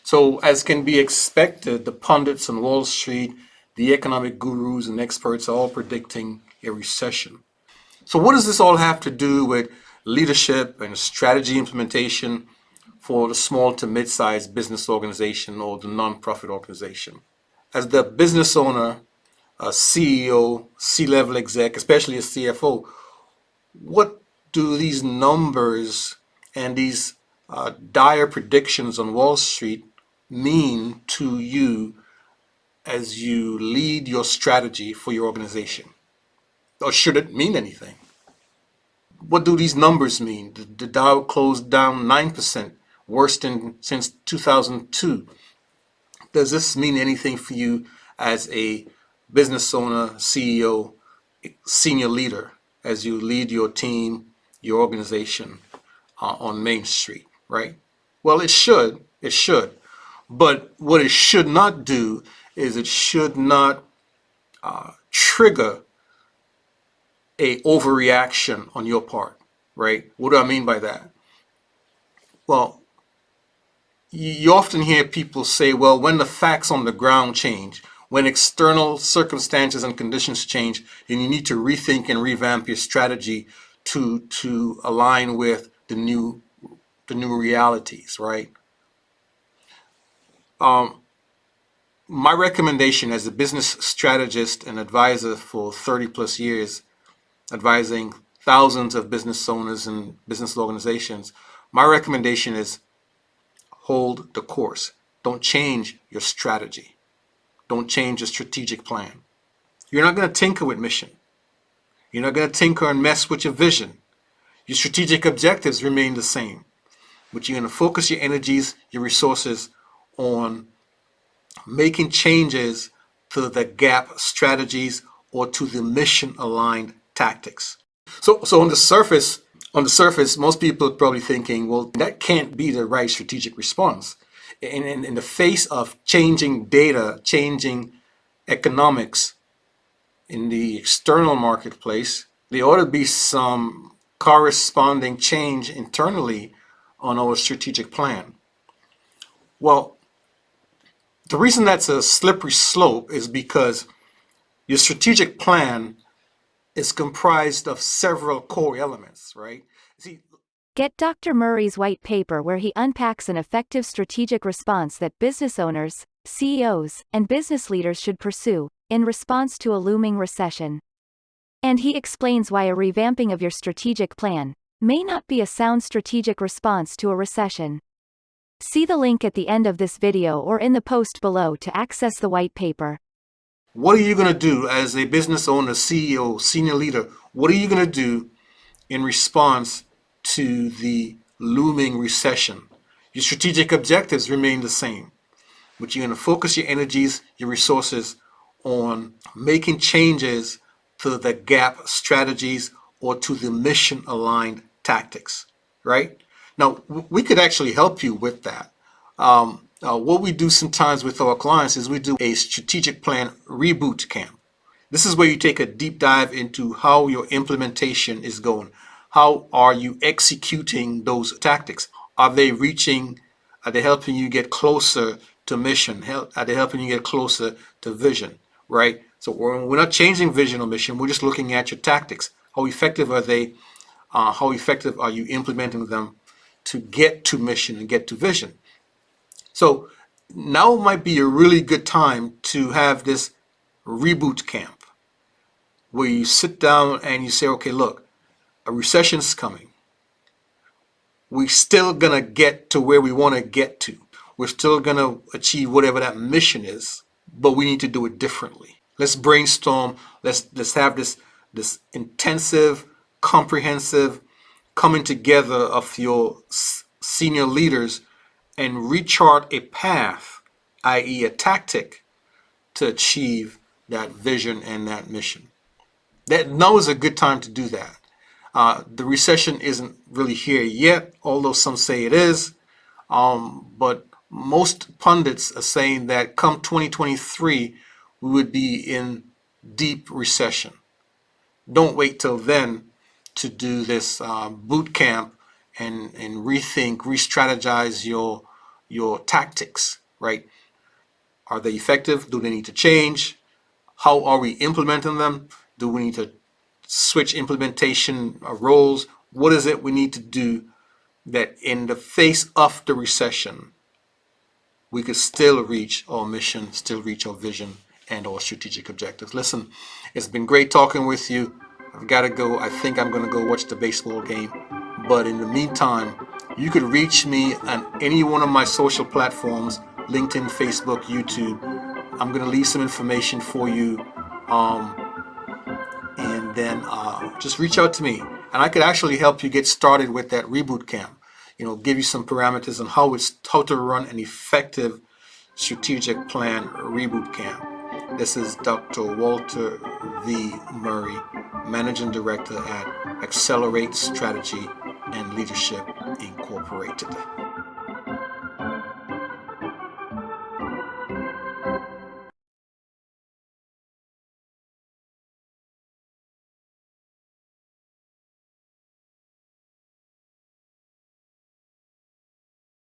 So, as can be expected, the pundits on Wall Street, the economic gurus and experts are all predicting a recession. So, what does this all have to do with leadership and strategy implementation for the small to mid-sized business organization or the nonprofit organization? As the business owner, a CEO, C-level exec, especially a CFO, what do these numbers and these dire predictions on Wall Street mean to you as you lead your strategy for your organization? Or should it mean anything? What do these numbers mean? The Dow closed down 9%, worst since 2002. Does this mean anything for you as a business owner, CEO, senior leader, as you lead your team, your organization on Main Street, right? Well, it should. It should. But what it should not do is it should not trigger a overreaction on your part, right? What do I mean by that? Well, you often hear people say, well, when the facts on the ground change, when external circumstances and conditions change, then you need to rethink and revamp your strategy to align with the new realities, right? My recommendation as a business strategist and advisor for 30 plus years, advising thousands of business owners and business organizations, my recommendation is hold the course. Don't change your strategy. Don't change your strategic plan. You're not going to tinker with mission. You're not going to tinker and mess with your vision. Your strategic objectives remain the same, but you're going to focus your energies, your resources on making changes to the gap strategies or to the mission aligned tactics. So on the surface, most people are probably thinking, well, that can't be the right strategic response. In the face of changing data, changing economics in the external marketplace, there ought to be some corresponding change internally on our strategic plan. Well, the reason that's a slippery slope is because your strategic plan is comprised of several core elements, right? See, Get Dr. Murray's white paper where he unpacks an effective strategic response that business owners, CEOs, and business leaders should pursue in response to a looming recession. And he explains why a revamping of your strategic plan may not be a sound strategic response to a recession. See the link at the end of this video or in the post below to access the white paper. what are you going to do as a business owner, CEO, senior leader? What are you going to do in response to the looming recession? Your strategic objectives remain the same, but you're going to focus your energies, your resources on making changes to the gap strategies or to the mission aligned tactics, right? Now, we could actually help you with that. What we do sometimes with our clients is we do a strategic plan reboot camp. This is where you take a deep dive into how your implementation is going. How are you executing those tactics? Are they reaching, are they helping you get closer to mission? Are they helping you get closer to vision, right? So we're not changing vision or mission. We're just looking at your tactics. How effective are they? How effective are you implementing them to get to mission and get to vision? So now might be a really good time to have this reboot camp where you sit down and you say, okay, look, a recession's coming. We're still going to get to where we want to get to. We're still going to achieve whatever that mission is, but we need to do it differently. Let's brainstorm. Let's have this intensive, comprehensive coming together of your senior leaders and rechart a path, i.e. a tactic, to achieve that vision and that mission. That now is a good time to do that. The recession isn't really here yet, although some say it is. But most pundits are saying that come 2023, we would be in deep recession. Don't wait till then to do this boot camp and rethink, re-strategize your tactics. right? Are they effective? Do they need to change? How are we implementing them? Do we need to switch implementation roles? What is it we need to do that in the face of the recession, we could still reach our mission, still reach our vision and our strategic objectives? Listen, it's been great talking with you. I've got to go. I think I'm going to go watch the baseball game. But in the meantime, you could reach me on any one of my social platforms, LinkedIn, Facebook, YouTube. I'm going to leave some information for you. And then just reach out to me. And I could actually help you get started with that reboot camp. Give you some parameters on how to run an effective strategic plan reboot camp. This is Dr. Walter V. Murray, Managing Director at Accelerate Strategy and Leadership Incorporated.